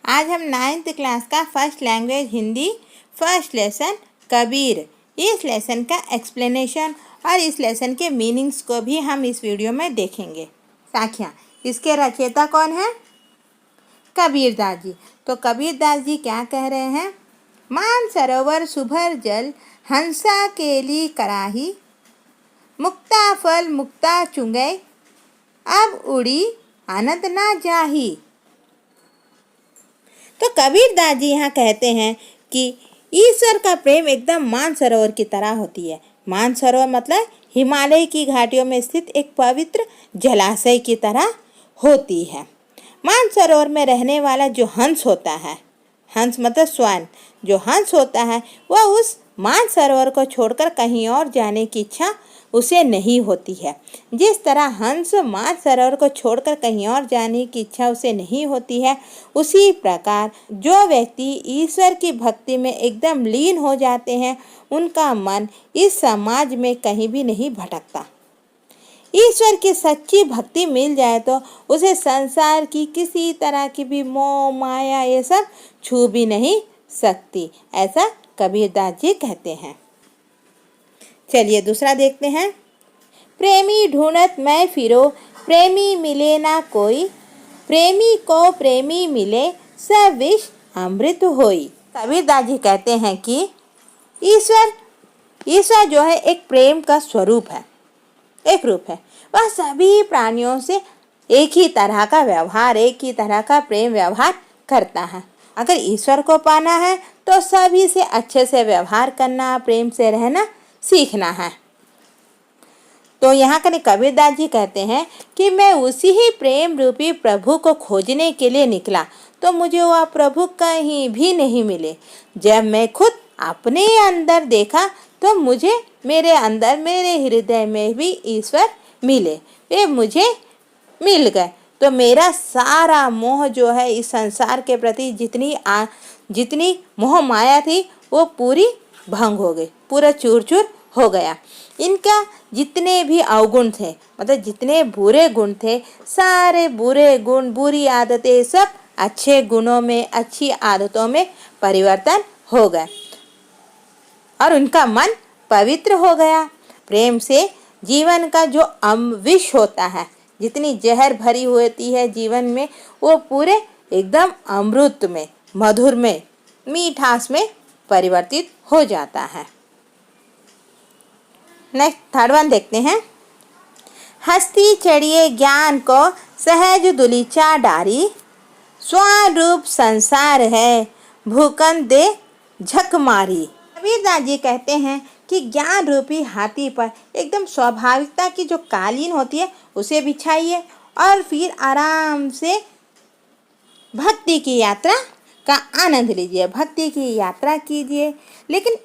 आज हम 9th class का first language Hindi first lesson Kabir, इस लेसन का एक्सप्लेनेशन और इस लेसन के मीनिंग्स को भी हम इस वीडियो में देखेंगे। साखियाँ, इसके रचयिता कौन है? कबीरदास जी। तो कबीरदास जी क्या कह रहे हैं? मान सरोवर सुभर जल, हंसा केली कराही, मुक्ता फल मुक्ता चुंगे, अब उड़ी आनंद ना जाही। तो कबीरदास जी यहाँ कहते हैं कि ईश्वर का प्रेम एकदम मानसरोवर की तरह होती है। मानसरोवर मतलब हिमालय की घाटियों में स्थित एक पवित्र जलाशय की तरह होती है। मानसरोवर में रहने वाला जो हंस होता है, हंस मतलब स्वयं जो हंस होता है, वह उस मानसरोवर को छोड़कर कहीं और जाने की इच्छा उसे नहीं होती है। जिस तरह हंस मानसरोवर को छोड़कर कहीं और जाने की इच्छा उसे नहीं होती है, उसी प्रकार जो व्यक्ति ईश्वर की भक्ति में एकदम लीन हो जाते हैं, उनका मन इस समाज में कहीं भी नहीं भटकता। ईश्वर की सच्ची भक्ति मिल जाए तो उसे संसार की किसी तरह की भी मोह माया ये सब छू भी नहीं सकती, ऐसा कबीरदास जी कहते हैं। चलिए दूसरा देखते हैं। प्रेमी ढूंढत मैं फिरो, प्रेमी मिले ना कोई, प्रेमी को प्रेमी मिले, सब विष अमृत होई। कबीरदास जी कहते हैं कि ईश्वर जो है एक प्रेम का स्वरूप है, एक रूप है। वह सभी प्राणियों से एक ही तरह का व्यवहार, एक ही तरह का प्रेम व्यवहार करता है। अगर ईश्वर को पाना है तो सभी से अच्छे से व्यवहार करना, प्रेम से रहना सीखना है। तो यहाँ के कबीरदास जी कहते हैं कि मैं उसी ही प्रेम रूपी प्रभु को खोजने के लिए निकला, तो मुझे वह प्रभु कहीं भी नहीं मिले। जब मैं खुद अपने अंदर देखा तो मुझे मेरे अंदर, मेरे हृदय में भी ईश्वर मिले, वे मुझे मिल गए। तो मेरा सारा मोह जो है इस संसार के प्रति जितनी मोह माया थी वो पूरी भंग हो गई, पूरा चूर चूर हो गया। इनका जितने भी अवगुण थे, मतलब जितने बुरे गुण थे, सारे बुरे गुण, बुरी आदतें सब अच्छे गुणों में, अच्छी आदतों में परिवर्तन हो गए और उनका मन पवित्र हो गया। प्रेम से जीवन का जो विष होता है, जितनी जहर भरी होती है जीवन में, वो पूरे एकदम अमृत में, मधुर में, मीठास में परिवर्तित हो जाता है। नेक्स्ट थर्ड वन देखते हैं। हस्ती चढ़िए ज्ञान को, सहज दुलीचा डारी, स्वरूप संसार है, भूकन दे झक मारी। कबीरदास जी कहते हैं कि ज्ञान रूपी हाथी पर एकदम स्वाभाविकता की जो कालीन होती है उसे बिछाइए और फिर आराम से भक्ति की यात्रा का आनंद लीजिए, भक्ति की यात्रा कीजिए। लेकिन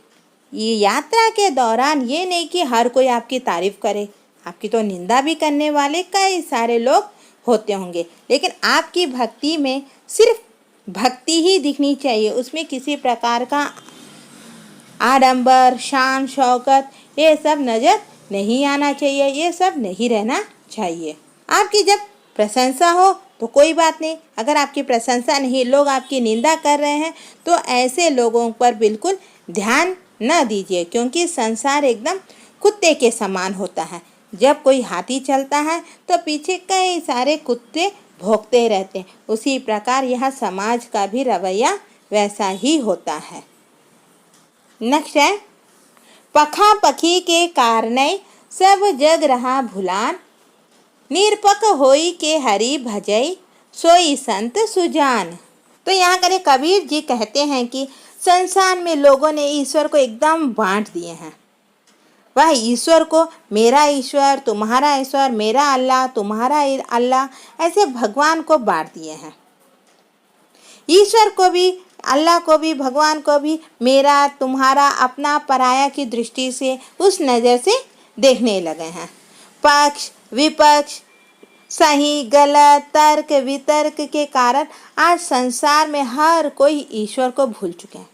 ये यात्रा के दौरान ये नहीं कि हर कोई आपकी तारीफ करे, आपकी तो निंदा भी करने वाले कई सारे लोग होते होंगे, लेकिन आपकी भक्ति में सिर्फ भक्ति ही दिखनी चाहिए, उसमें किसी प्रकार का आडंबर, शान शौकत ये सब नज़र नहीं आना चाहिए, ये सब नहीं रहना चाहिए। आपकी जब प्रशंसा हो तो कोई बात नहीं, अगर आपकी प्रशंसा नहीं, लोग आपकी निंदा कर रहे हैं, तो ऐसे लोगों पर बिल्कुल ध्यान न दीजिए, क्योंकि संसार एकदम कुत्ते के समान होता है। जब कोई हाथी चलता है तो पीछे कई सारे कुत्ते भौंकते रहते हैं, उसी प्रकार यह समाज का भी रवैया वैसा ही होता है। नेक्स्ट है, पखा पखी के कारणे सब जग रहा भुलान, निरपक होई के हरि भजई, सोई संत सुजान। तो यहाँ करे कबीर जी कहते हैं कि संसार में लोगों ने ईश्वर को एकदम बांट दिए हैं। वह ईश्वर को मेरा ईश्वर, तुम्हारा ईश्वर, मेरा अल्लाह, तुम्हारा अल्लाह, ऐसे भगवान को बांट दिए हैं। ईश्वर को भी, अल्लाह को भी, भगवान को भी मेरा, तुम्हारा, अपना, पराया की दृष्टि से, उस नज़र से देखने लगे हैं। पक्ष विपक्ष, सही गलत, तर्क वितर्क के कारण आज संसार में हर कोई ईश्वर को भूल चुके हैं।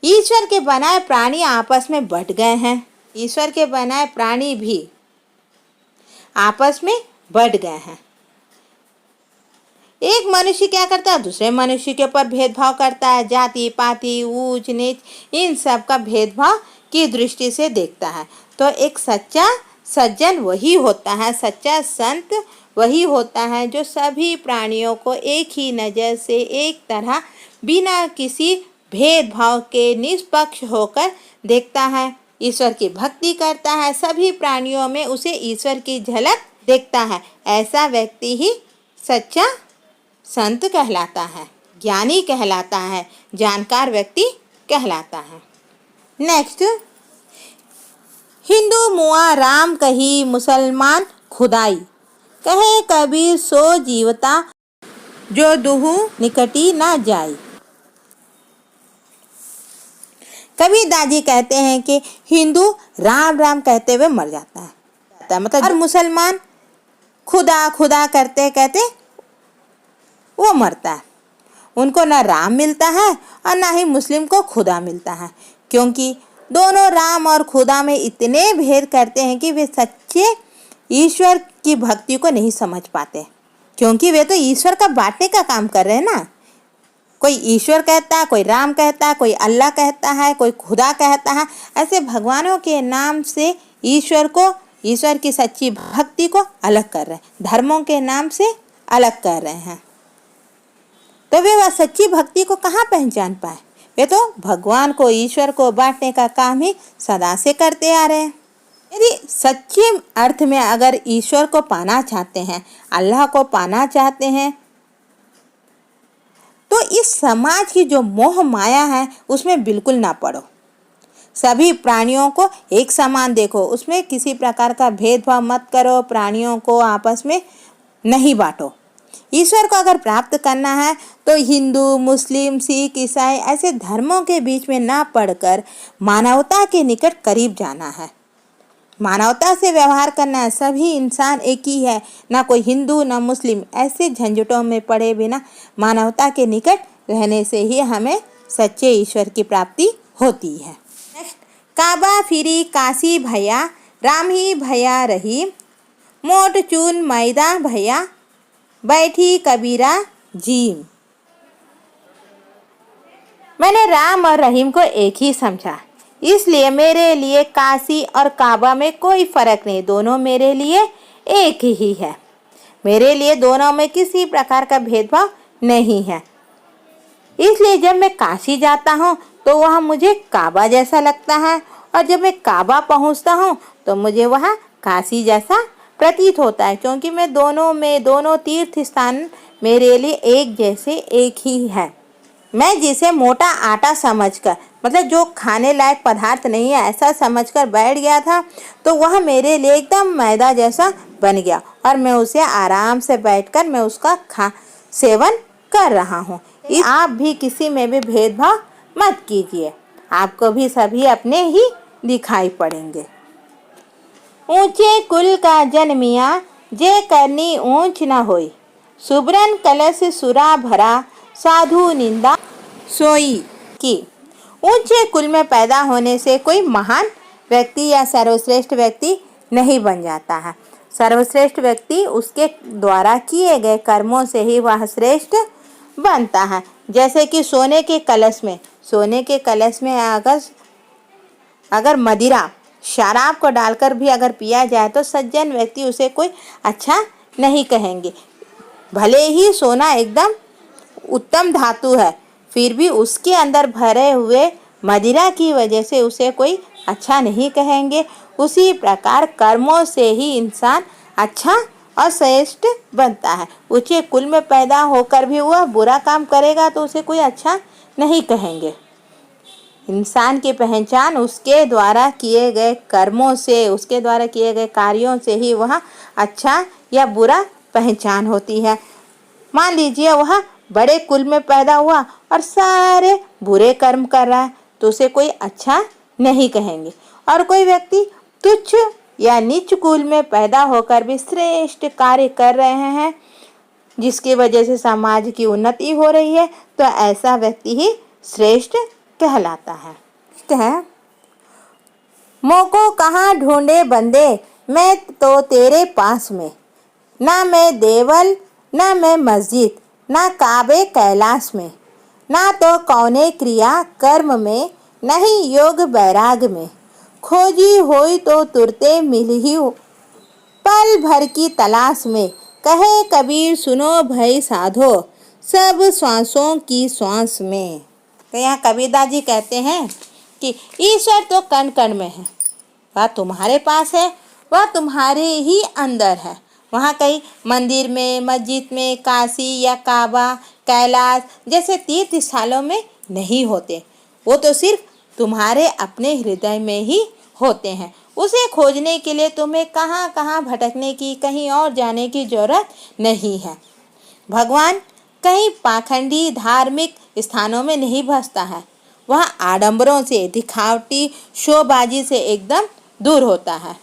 ईश्वर के बनाए प्राणी आपस में बट गए हैं, ईश्वर के बनाए प्राणी भी आपस में बट गए हैं। एक मनुष्य क्या करता है, दूसरे मनुष्य के ऊपर भेदभाव करता है, जाति पाति ऊंच नीच इन सब का भेदभाव की दृष्टि से देखता है। तो एक सच्चा सज्जन वही होता है, सच्चा संत वही होता है जो सभी प्राणियों को एक ही नज़र से एक तरह बिना किसी भेदभाव के निष्पक्ष होकर देखता है, ईश्वर की भक्ति करता है, सभी प्राणियों में उसे ईश्वर की झलक देखता है। ऐसा व्यक्ति ही सच्चा संत कहलाता है, ज्ञानी कहलाता है, जानकार व्यक्ति कहलाता है। नेक्स्ट, हिंदू मुआ राम कही मुसलमान खुदाई, कहे कबीर सो जीवता जो दुहु निकटी ना जाई। कबीर दादी कहते हैं कि हिंदू राम राम कहते हुए मर जाता है, मतलब और मुसलमान खुदा खुदा करते कहते वो मरता है। उनको ना राम मिलता है और ना ही मुस्लिम को खुदा मिलता है, क्योंकि दोनों राम और खुदा में इतने भेद करते हैं कि वे सच्चे ईश्वर की भक्ति को नहीं समझ पाते, क्योंकि वे तो ईश्वर का बांटने का काम कर रहे हैं ना। कोई ईश्वर कहता है, कोई राम कहता है, कोई अल्लाह कहता है, कोई खुदा कहता है। ऐसे भगवानों के नाम से ईश्वर की सच्ची भक्ति को अलग कर रहे हैं, धर्मों के नाम से अलग कर रहे हैं। तो वे वह सच्ची भक्ति को कहाँ पहचान पाए? वे तो भगवान को, ईश्वर को बांटने का काम ही सदा से करते आ रहे हैं। यदि सच्चे अर्थ में अगर ईश्वर को पाना चाहते हैं, अल्लाह को पाना चाहते हैं, तो इस समाज की जो मोह माया है उसमें बिल्कुल ना पड़ो। सभी प्राणियों को एक समान देखो, उसमें किसी प्रकार का भेदभाव मत करो, प्राणियों को आपस में नहीं बांटो। ईश्वर को अगर प्राप्त करना है तो हिंदू, मुस्लिम, सिख, ईसाई ऐसे धर्मों के बीच में ना पड़कर मानवता के निकट करीब जाना है, मानवता से व्यवहार करना है। सभी इंसान एक ही है, ना कोई हिंदू ना मुस्लिम। ऐसे झंझटों में पड़े बिना मानवता के निकट रहने से ही हमें सच्चे ईश्वर की प्राप्ति होती है। नेक्स्ट, काबा फिरी काशी भैया, राम ही भैया रही, मोट चून मैदा भैया, बैठी कबीरा जीम। मैंने राम और रहीम को एक ही समझा, इसलिए मेरे लिए काशी और काबा में कोई फर्क नहीं, दोनों मेरे लिए एक ही है। मेरे लिए दोनों में किसी प्रकार का भेदभाव नहीं है। इसलिए जब मैं काशी जाता हूँ तो वह मुझे काबा जैसा लगता है, और जब मैं काबा पहुँचता हूँ तो मुझे वह काशी जैसा प्रतीत होता है, क्योंकि मैं दोनों तीर्थ स्थान मेरे लिए एक जैसे एक ही है। मैं जिसे मोटा आटा समझकर, मतलब जो खाने लायक पदार्थ नहीं है ऐसा समझकर बैठ गया था, तो वह मेरे लिए एकदम मैदा जैसा बन गया, और मैं उसे आराम से बैठकर मैं उसका सेवन कर रहा हूँ। आप भी किसी में भी भेदभाव मत कीजिए, आपको भी सभी अपने ही दिखाई पड़ेंगे। ऊंचे कुल का जन्मिया, जे करनी ऊंच न होई, सुब्रन कलश सुरा भरा, साधु निंदा सोई की। ऊंचे कुल में पैदा होने से कोई महान व्यक्ति या सर्वश्रेष्ठ व्यक्ति नहीं बन जाता है। सर्वश्रेष्ठ व्यक्ति उसके द्वारा किए गए कर्मों से ही वह श्रेष्ठ बनता है। जैसे कि सोने के कलश में अगर मदिरा, शराब को डालकर भी अगर पिया जाए तो सज्जन व्यक्ति उसे कोई अच्छा नहीं कहेंगे। भले ही सोना एकदम उत्तम धातु है, फिर भी उसके अंदर भरे हुए मदिरा की वजह से उसे कोई अच्छा नहीं कहेंगे। उसी प्रकार कर्मों से ही इंसान अच्छा और श्रेष्ठ बनता है। ऊंचे कुल में पैदा होकर भी वह बुरा काम करेगा तो उसे कोई अच्छा नहीं कहेंगे। इंसान की पहचान उसके द्वारा किए गए कर्मों से, उसके द्वारा किए गए कार्यों से ही वह अच्छा या बुरा पहचान होती है। मान लीजिए वह बड़े कुल में पैदा हुआ और सारे बुरे कर्म कर रहा है तो उसे कोई अच्छा नहीं कहेंगे। और कोई व्यक्ति तुच्छ या नीच कुल में पैदा होकर भी श्रेष्ठ कार्य कर रहे हैं जिसकी वजह से समाज की उन्नति हो रही है, तो ऐसा व्यक्ति ही श्रेष्ठ कहलाता है। मोको कहाँ ढूंढे बंदे, मैं तो तेरे पास में, ना मैं देवल ना मैं मस्जिद, ना काबे कैलाश में, ना तो कौने क्रिया कर्म में, नहीं योग बैराग में। खोजी होई तो तुरते मिल ही पल भर की तलाश में। कहे कबीर सुनो भई साधो, सब श्वासों की श्वास में। तो यहाँ कबीरदास जी कहते हैं कि ईश्वर तो कण कण में है, वह तुम्हारे पास है, वह तुम्हारे ही अंदर है। वहाँ कहीं मंदिर में, मस्जिद में, काशी या काबा, कैलाश जैसे तीर्थ स्थलों में नहीं होते। वो तो सिर्फ तुम्हारे अपने हृदय में ही होते हैं। उसे खोजने के लिए तुम्हें कहाँ कहाँ भटकने की, कहीं और जाने की जरूरत नहीं है। भगवान कहीं पाखंडी धार्मिक स्थानों में नहीं बसता है। वह आडंबरों से, दिखावटी शोबाजी से एकदम दूर होता है।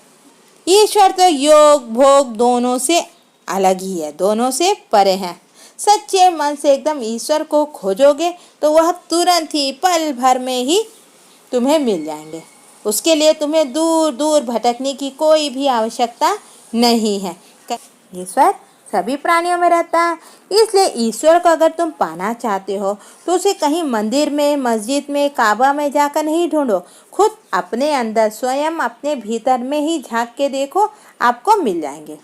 ईश्वर तो योग भोग दोनों से अलग ही है, दोनों से परे है। सच्चे मन से एकदम ईश्वर को खोजोगे तो वह तुरंत ही पल भर में ही तुम्हें मिल जाएंगे। उसके लिए तुम्हें दूर दूर भटकने की कोई भी आवश्यकता नहीं है। ईश्वर सभी प्राणियों में रहता है, इसलिए ईश्वर को अगर तुम पाना चाहते हो तो उसे कहीं मंदिर में, मस्जिद में, काबा में जाकर नहीं ढूंढो। खुद अपने अंदर, स्वयं अपने भीतर में ही झांक के देखो, आपको मिल जाएंगे।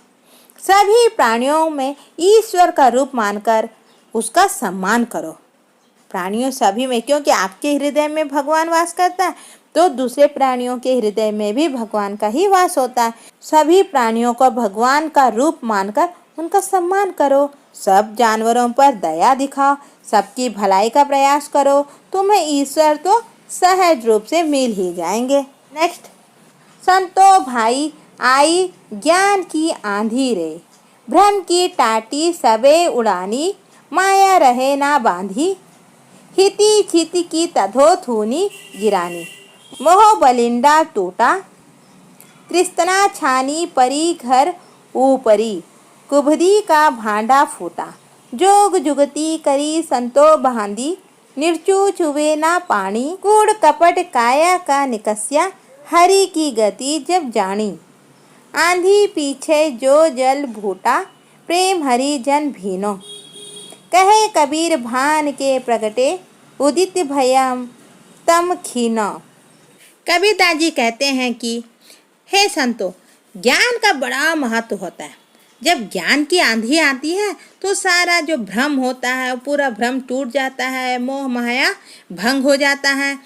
सभी प्राणियों में ईश्वर का रूप मानकर उसका सम्मान करो। प्राणियों सभी में, क्योंकि आपके हृदय में भगवान वास करता है तो दूसरे प्राणियों के हृदय में भी भगवान का ही वास होता है। सभी प्राणियों को भगवान का रूप मानकर उनका सम्मान करो। सब जानवरों पर दया दिखाओ, सबकी भलाई का प्रयास करो। तुम्हें ईश्वर तो सहज रूप से मिल ही जाएंगे। नेक्स्ट, संतो भाई आई ज्ञान की आंधी रे, भ्रम की टाटी सबे उड़ानी, माया रहे ना बांधी, हिति छिति की तधो थूनी गिरानी, मोह बलिंडा टूटा, तृष्णा छानी परी घर ऊपरी, कुबधी का भांडा फूटा, जोग जुगती करी संतो बहांदी, निर्चू चुवे ना पानी, कूड़ कपट काया का निकस्या, हरि की गति जब जानी, आंधी पीछे जो जल भूटा, प्रेम हरि जन भीनो, कहे कबीर भान के प्रगटे, उदित भयम तम खीनो। कबीरदास जी कहते हैं कि हे संतो, ज्ञान का बड़ा महत्व होता है। जब ज्ञान की आंधी आती है तो सारा जो भ्रम होता है पूरा भ्रम टूट जाता है, मोह माया भंग हो जाता है।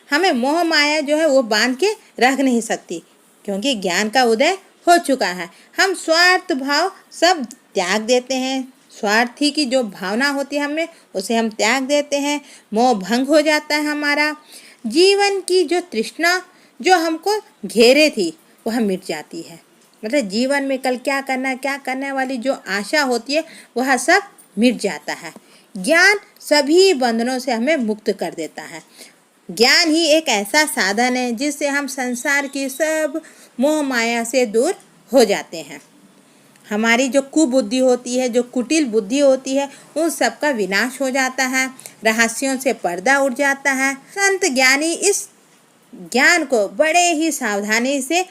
हमें मोह माया जो है वो बांध के रख नहीं सकती, क्योंकि ज्ञान का उदय हो चुका है। हम स्वार्थ भाव सब त्याग देते हैं, स्वार्थी की जो भावना होती है हमें उसे हम त्याग देते हैं, मोह भंग हो जाता है हमारा। जीवन की जो तृष्णा जो हमको घेरे थी वह मिट जाती है। मतलब जीवन में कल क्या करना वाली जो आशा होती है वह सब मिट जाता है। ज्ञान सभी बंधनों से हमें मुक्त कर देता है। ज्ञान ही एक ऐसा साधन है जिससे हम संसार की सब मोह माया से दूर हो जाते हैं। हमारी जो कुबुद्धि होती है, जो कुटिल बुद्धि होती है, उन सब का विनाश हो जाता है, रहस्यों से पर्दा उठ जाता है। संत ज्ञानी इस ज्ञान को बड़े ही सावधानी से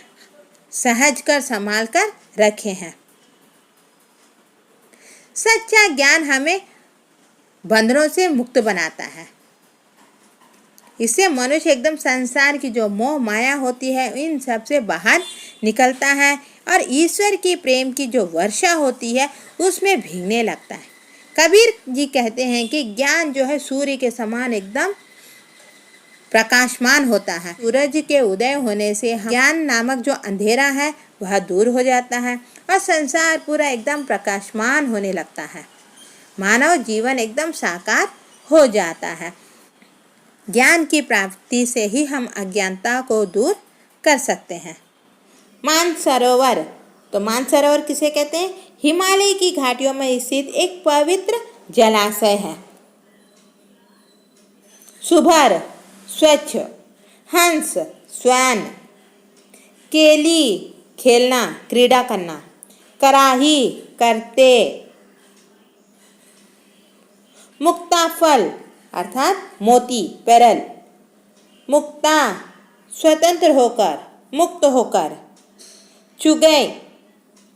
सहज कर संभाल कर रखे हैं। सच्चा ज्ञान हमें बंधनों से मुक्त बनाता है। इससे मनुष्य एकदम संसार की जो मोह माया होती है इन सब से बाहर निकलता है और ईश्वर की प्रेम की जो वर्षा होती है उसमें भीगने लगता है। कबीर जी कहते हैं कि ज्ञान जो है सूर्य के समान एकदम प्रकाशमान होता है। सूरज के उदय होने से ज्ञान नामक जो अंधेरा है वह दूर हो जाता है और संसार पूरा एकदम प्रकाशमान होने लगता है। मानव जीवन एकदम साकार हो जाता है। ज्ञान की प्राप्ति से ही हम अज्ञानता को दूर कर सकते हैं। मानसरोवर, तो मानसरोवर किसे कहते हैं? हिमालय की घाटियों में स्थित एक पवित्र जलाशय है। सुभर, स्वच्छ, हंस, स्वैन, केली खेलना, क्रीड़ा करना, कराही करते, मुक्ताफल अर्थात मोती पेरल, मुक्ता स्वतंत्र होकर, मुक्त होकर, चुगे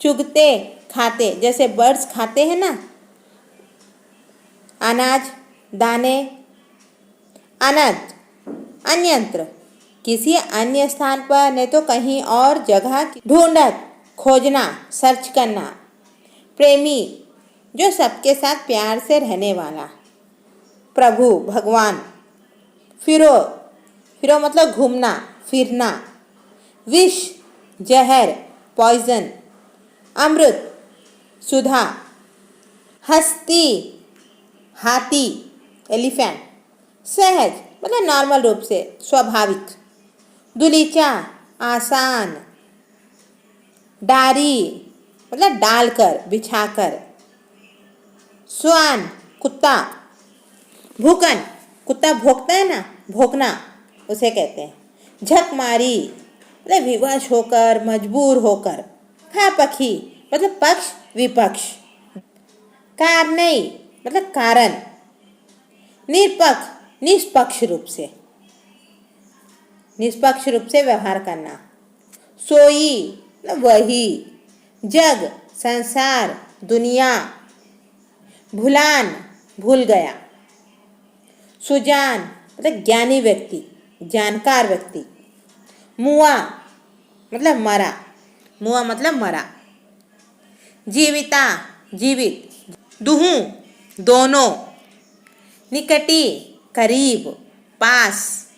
चुगते खाते, जैसे बर्ड्स खाते हैं ना, अनाज, दाने। अनद, अन्यत्र, किसी अन्य स्थान पर नहीं तो कहीं और जगह ढूंढत, खोजना, सर्च करना। प्रेमी, जो सबके साथ प्यार से रहने वाला। प्रभु, भगवान। फिरो, फिरो मतलब घूमना, फिरना। विष, जहर, पॉइजन। अमृत, सुधा। हस्ती, हाथी, एलिफेंट। सहज मतलब नॉर्मल रूप से, स्वाभाविक। दुलीचा, आसान। डारी मतलब डालकर, बिछाकर। स्वान, कुत्ता। भूकन, कुत्ता भौंकता है ना, भौंकना, उसे कहते हैं। झक मारी मतलब विवश होकर, मजबूर होकर। खा पखी मतलब पक्ष, विपक्ष। कारनई मतलब कारण। निरपक्ष, निष्पक्ष रूप से, निष्पक्ष रूप से व्यवहार करना। सोई मतलब वही। जग, संसार, दुनिया। भुलान, भूल गया। सुजान मतलब ज्ञानी व्यक्ति, जानकार व्यक्ति। मुआ मतलब मरा, मुआ मतलब मरा। जीविता, जीवित। दुहू, दोनों। निकटी, करीब, पास।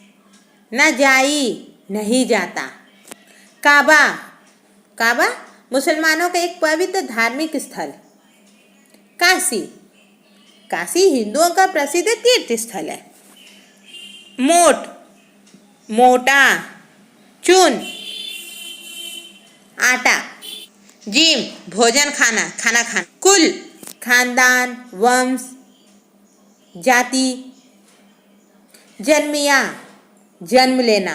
न जाई, नहीं जाता। काबा, काबा मुसलमानों का एक पवित्र धार्मिक स्थल। काशी, काशी हिंदुओं का प्रसिद्ध तीर्थ स्थल है। मोट, मोटा। चून, आटा। जिम, भोजन खाना, खाना खाना। कुल, खानदान, वंश, जाति। जन्मिया, जन्म लेना।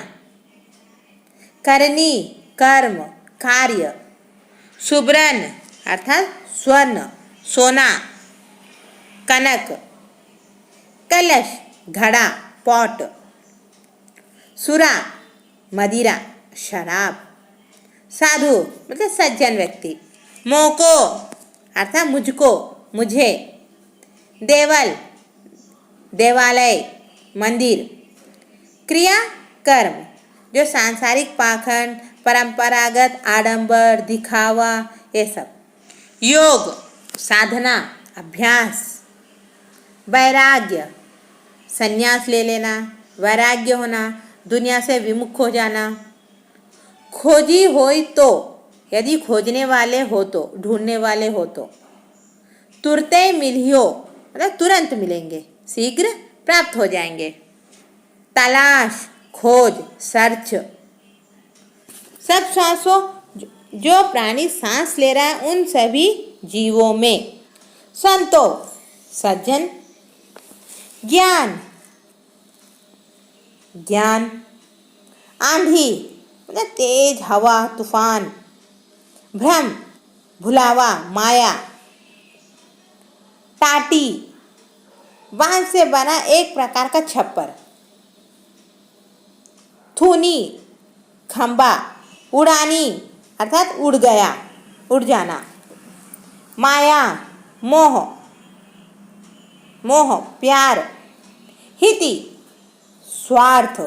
करनी, कर्म, कार्य। सुब्रन अर्थात स्वर्ण, सोना। कनक, कलश, घड़ा, पॉट। सुरा, मदिरा, शराब। साधु मतलब सज्जन व्यक्ति। मोको अर्थात मुझको, मुझे। देवल, देवालय, मंदिर। क्रिया, कर्म, जो सांसारिक पाखंड, परंपरागत आडंबर, दिखावा, ये सब। योग, साधना, अभ्यास। वैराग्य, संन्यास ले लेना, वैराग्य होना, दुनिया से विमुख हो जाना। खोजी होई तो, यदि खोजने वाले हो तो, ढूंढने वाले हो तो। तुरते मिलियो मतलब तुरंत मिलेंगे, शीघ्र प्राप्त हो जाएंगे। तलाश, खोज, सर्च। सब सांसों, जो प्राणी सांस ले रहा है उन सभी जीवों में। संतो, सज्जन। ज्ञान, ज्ञान। आंधी मतलब तेज हवा, तूफान। भ्रम, भुलावा, माया। टाटी, बांस से बना एक प्रकार का छप्पर। थूनी, खंबा। उड़ानी अर्थात उड़ गया, उड़ जाना। माया, मोह, मोह, प्यार। हिति, स्वार्थ।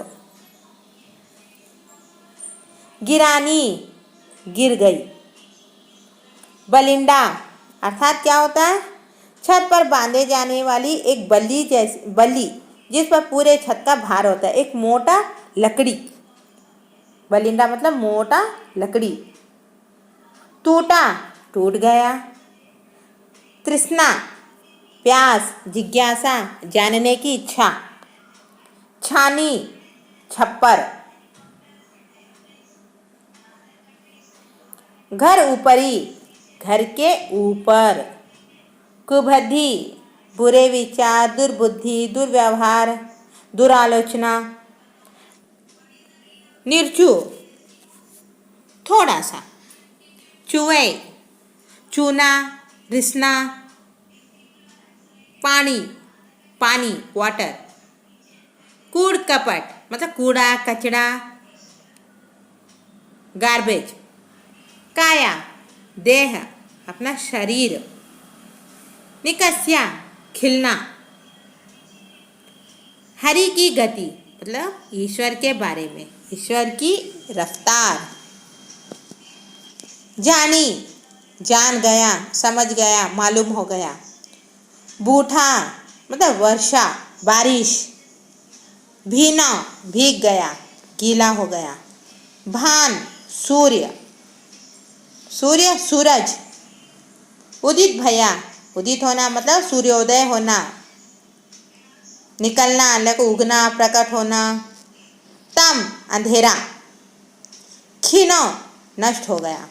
गिरानी, गिर गई। बलिंडा अर्थात क्या होता है? छत पर बांधे जाने वाली एक बल्ली जैसी, बल्ली जिस पर पूरे छत का भार होता है, एक मोटा लकड़ी। बलिंडा मतलब मोटा लकड़ी। टूटा, टूट गया। तृष्णा, प्यास, जिज्ञासा, जानने की इच्छा। छानी, छप्पर। घर ऊपरी, घर के ऊपर। कुबुद्धि, बुरे विचार, दुर्बुद्धि, दुर्व्यवहार, दुरालोचना। निर्चु, थोड़ा सा। चुए, चूना, रिसना। पानी, पानी, वाटर। कूड़ कपट मतलब कूड़ा कचड़ा, गार्बेज। काया, देह, अपना शरीर। निकस्या, खिलना। हरि की गति मतलब ईश्वर के बारे में, ईश्वर की रफ्तार। जानी जान गया, समझ गया, मालूम हो गया। बूढ़ा मतलब वर्षा, बारिश। भीना भीग गया, गीला हो गया। भान सूर्य, सूर्य सूरज। उदित भैया, उदित होना मतलब सूर्योदय होना, निकलना मतलब उगना, प्रकट होना। तम अंधेरा। क्षीणो नष्ट हो गया।